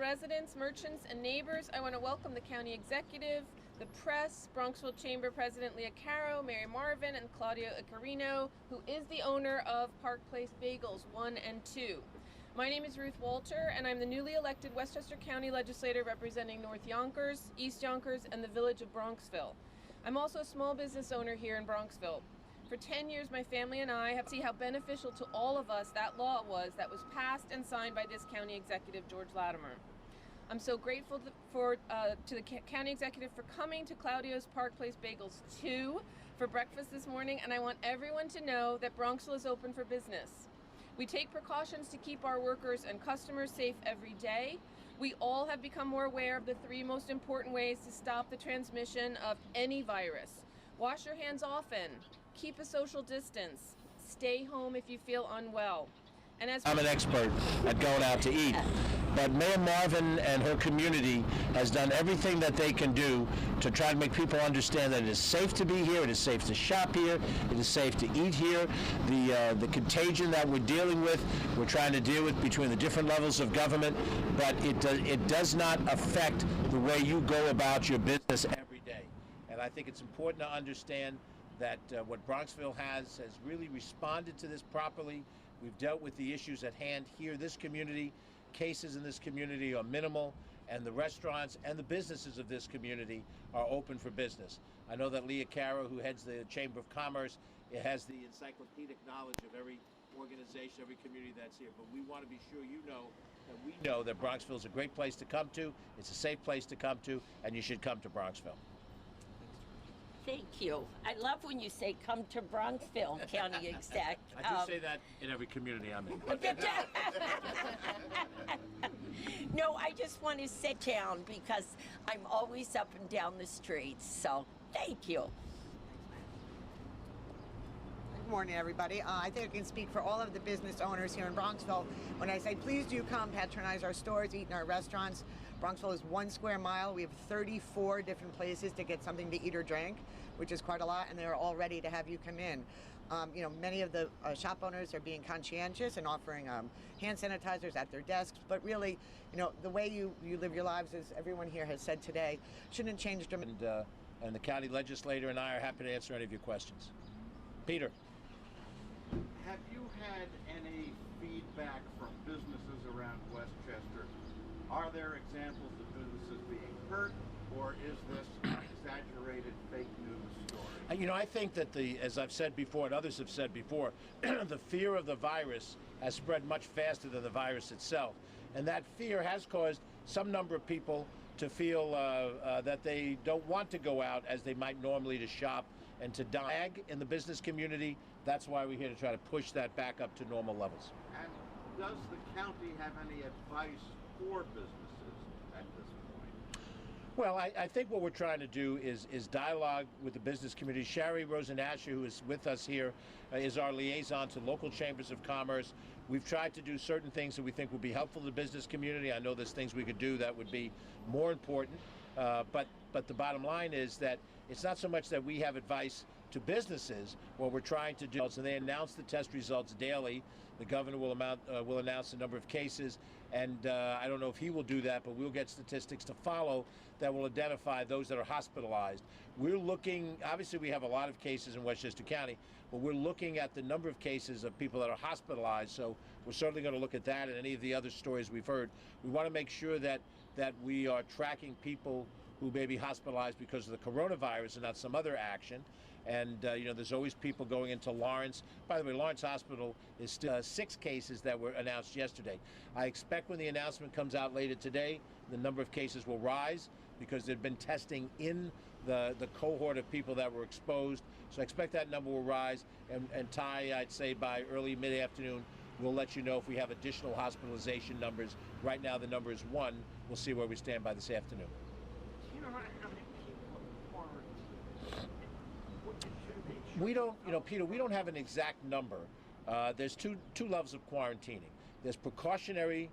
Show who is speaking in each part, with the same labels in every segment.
Speaker 1: residents, merchants, and neighbors, I want to welcome the county executive, the press, Bronxville Chamber President Leah Caro, Mary Marvin, and Claudio Icarino, who is the owner of Park Place Bagels 1 and 2. My name is Ruth Walter, and I'm the newly elected Westchester County legislator representing North Yonkers, East Yonkers, and the village of Bronxville. I'm also a small business owner here in Bronxville. For 10 years, my family and I have seen how beneficial to all of us that law was that was passed and signed by this county executive, George Latimer. I'm so grateful to the county executive for coming to Claudio's Park Place Bagels 2 for breakfast this morning, and I want everyone to know that Bronxville is open for business. We take precautions to keep our workers and customers safe every day. We all have become more aware of the 3 most important ways to stop the transmission of any virus. Wash your hands often. Keep a social distance. Stay home if you feel unwell. And as
Speaker 2: I'm an expert at going out to eat, but Mayor Marvin and her community has done everything that they can do to try to make people understand that it is safe to be here, it is safe to shop here, it is safe to eat here. The contagion that we're dealing with, we're trying to deal with between the different levels of government, but it does not affect the way you go about your business every day. And I think it's important to understand that what Bronxville has really responded to this properly. We've dealt with the issues at hand here. This community, cases in this community are minimal, and the restaurants and the businesses of this community are open for business. I know that Leah Caro, who heads the Chamber of Commerce, has the encyclopedic knowledge of every organization, every community that's here, but we want to be sure you know that we know that Bronxville is a great place to come to, it's a safe place to come to, and you should come to Bronxville.
Speaker 3: Thank you. I love when you say come to Bronxville, County Exec.
Speaker 2: I do say that in every community I'm in.
Speaker 3: No, I just want to sit down because I'm always up and down the streets, so thank you.
Speaker 4: Good morning, everybody. I think I can speak for all of the business owners here in Bronxville when I say please do come patronize our stores, eat in our restaurants. Bronxville is 1 square mile. We have 34 different places to get something to eat or drink, which is quite a lot, and they're all ready to have you come in. Many of the shop owners are being conscientious and offering hand sanitizers at their desks, but really, the way you live your lives, as everyone here has said today, shouldn't change dramatically.
Speaker 2: And the county legislator and I are happy to answer any of your questions. Peter.
Speaker 5: Have you had any feedback from businesses around Westchester? Are there examples of businesses being hurt, or is this an exaggerated fake news story?
Speaker 2: I think that as I've said before and others have said before, the fear of the virus has spread much faster than the virus itself. And that fear has caused some number of people to feel that they don't want to go out as they might normally to shop and to dine in the business community. That's why we're here to try to push that back up to normal levels.
Speaker 5: And does the county have any advice for businesses at this point?
Speaker 2: Well, I think what we're trying to do is dialogue with the business community. Sherry Rosenasher, who is with us here, is our liaison to local chambers of commerce. We've tried to do certain things that we think will be helpful to the business community. I know there's things we could do that would be more important, but the bottom line is that it's not so much that we have advice to businesses. What we're trying to do, and they announce the test results daily. The governor will announce the number of cases, and I don't know if he will do that, but we'll get statistics to follow that will identify those that are hospitalized. We're looking, obviously we have a lot of cases in Westchester County, but we're looking at the number of cases of people that are hospitalized, so we're certainly going to look at that and any of the other stories we've heard. We want to make sure that we are tracking people who may be hospitalized because of the coronavirus and not some other action. And there's always people going into Lawrence. By the way, Lawrence Hospital is still 6 cases that were announced yesterday. I expect when the announcement comes out later today, the number of cases will rise because there'd been testing in the cohort of people that were exposed. So I expect that number will rise. And Ty, I'd say by early mid-afternoon, we'll let you know if we have additional hospitalization numbers. Right now the number is 1. We'll see where we stand by this afternoon. We don't, Peter, we don't have an exact number. There's two levels of quarantining. There's precautionary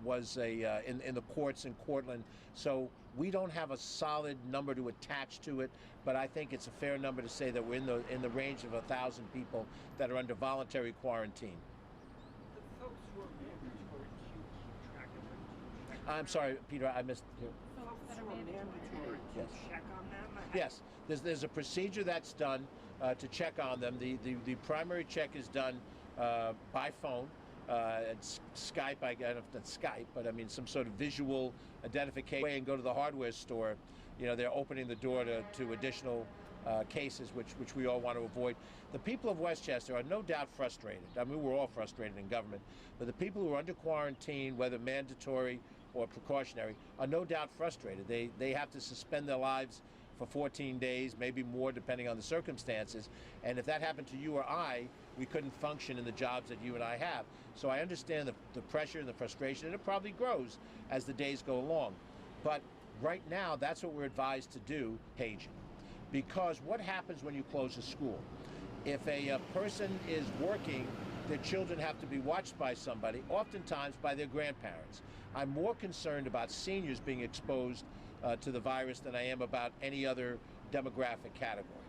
Speaker 2: was in the courts in Cortland, so we don't have a solid number to attach to it, but I think it's a fair number to say that we're in the range of 1,000 people that are under voluntary quarantine.
Speaker 6: The folks who are members, or do you keep track of them?
Speaker 2: I'm sorry, Peter, I missed you.
Speaker 6: That are mandatory to
Speaker 2: Yes.
Speaker 6: check on them?
Speaker 2: Yes, there's a procedure that's done to check on them. The primary check is done by phone. It's Skype, I don't know if that's Skype, but I mean some sort of visual identification. And go to the hardware store, you know, they're opening the door to additional cases, which we all want to avoid. The people of Westchester are no doubt frustrated. I mean, we're all frustrated in government, but the people who are under quarantine, whether mandatory or precautionary, are no doubt frustrated. They have to suspend their lives for 14 days, maybe more, depending on the circumstances. And if that happened to you or I, we couldn't function in the jobs that you and I have. So I understand the pressure and the frustration, and it probably grows as the days go along. But right now, that's what we're advised to do, paging. Because what happens when you close a school? If a person is working, their children have to be watched by somebody, oftentimes by their grandparents. I'm more concerned about seniors being exposed to the virus than I am about any other demographic category.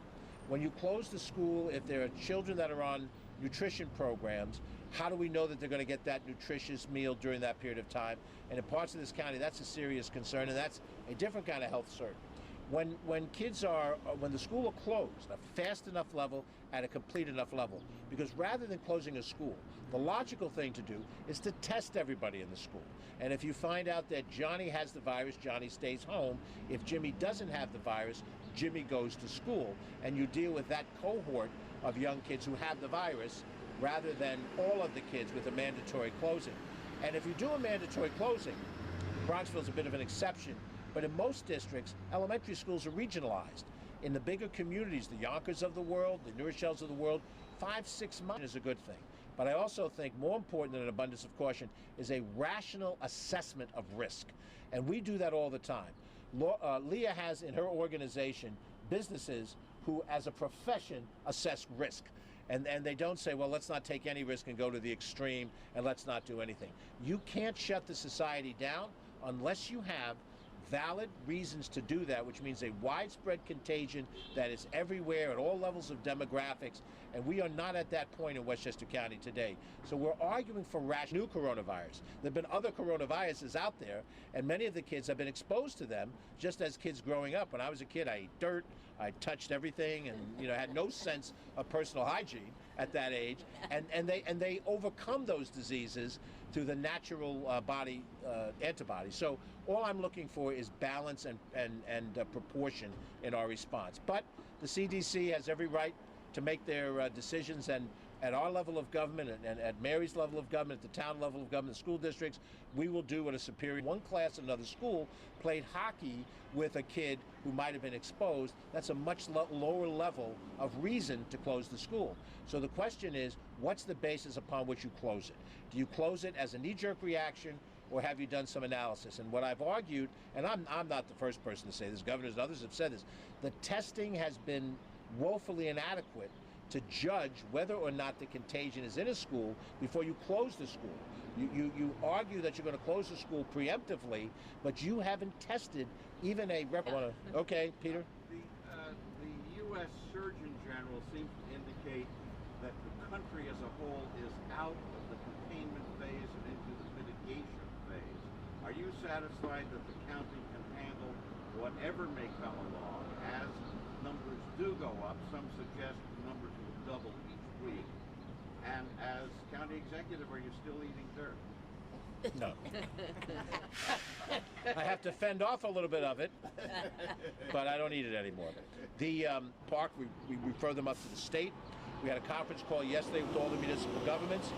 Speaker 2: When you close the school, if there are children that are on nutrition programs, how do we know that they're going to get that nutritious meal during that period of time? And in parts of this county, that's a serious concern, and that's a different kind of health concern. When the school are closed, a fast enough level at a complete enough level, because rather than closing a school, the logical thing to do is to test everybody in the school. And if you find out that Johnny has the virus, Johnny stays home. If Jimmy doesn't have the virus, Jimmy goes to school. And you deal with that cohort of young kids who have the virus rather than all of the kids with a mandatory closing. And if you do a mandatory closing, Bronxville's a bit of an exception, but in most districts, elementary schools are regionalized. In the bigger communities, the Yonkers of the world, the New Rochelle's of the world, 5-6 months is a good thing. But I also think more important than an abundance of caution is a rational assessment of risk. And we do that all the time. Leah has in her organization businesses who, as a profession, assess risk. And they don't say, well, let's not take any risk and go to the extreme and let's not do anything. You can't shut the society down unless you have valid reasons to do that, which means a widespread contagion that is everywhere at all levels of demographics, and we are not at that point in Westchester County today. So we're arguing for new coronavirus. There have been other coronaviruses out there, and many of the kids have been exposed to them just as kids growing up. When I was a kid, I ate dirt, I touched everything, and had no sense of personal hygiene at that age, and they overcome those diseases through the natural body antibodies. So all I'm looking for is balance and proportion in our response. But the CDC has every right to make their decisions, and at our level of government, and at Mary's level of government, at the town level of government, school districts, we will do what a superior. One class in another school played hockey with a kid who might have been exposed. That's a much lower level of reason to close the school. So the question is, what's the basis upon which you close it? Do you close it as a knee-jerk reaction, or have you done some analysis? And what I've argued, and I'm not the first person to say this, governors and others have said this, the testing has been woefully inadequate to judge whether or not the contagion is in a school before you close the school. You argue that you're going to close the school preemptively, but you haven't tested even a Okay, Peter?
Speaker 5: The U.S. Surgeon General seems to indicate that the country as a whole is out of the containment phase and into the mitigation phase. Are you satisfied that the county can handle whatever may come along? As numbers do go up, some suggest the numbers will double each week. And as county executive, are you still eating dirt?
Speaker 2: No. I have to fend off a little bit of it, but I don't eat it anymore. The park, we refer them up to the state. We had a conference call yesterday with all the municipal governments.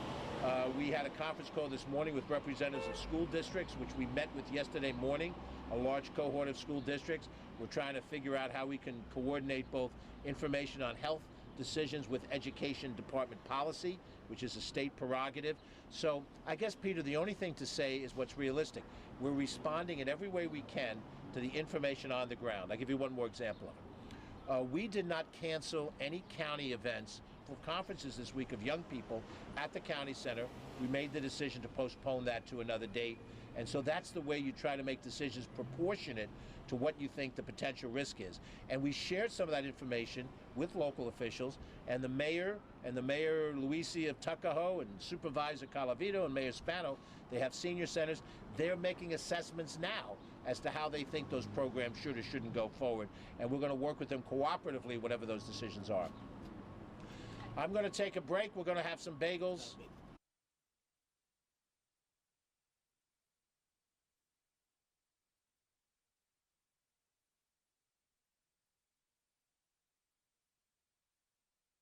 Speaker 2: We had a conference call this morning with representatives of school districts, which we met with yesterday morning, a large cohort of school districts. We're trying to figure out how we can coordinate both information on health decisions with education department policy, which is a state prerogative. So I guess, Peter, the only thing to say is what's realistic. We're responding in every way we can to the information on the ground. I'll give you one more example of it. We did not cancel any county events for conferences this week of young people at the county center we made the decision to postpone that to another date. And so that's the way you try to make decisions proportionate to what you think the potential risk is. And we shared some of that information with local officials, and the mayor Luisi of Tuckahoe and Supervisor Calavito and Mayor Spano, they have senior centers. They're making assessments now as to how they think those programs should or shouldn't go forward. And we're going to work with them cooperatively, whatever those decisions are. I'm going to take a break. We're going to have some bagels.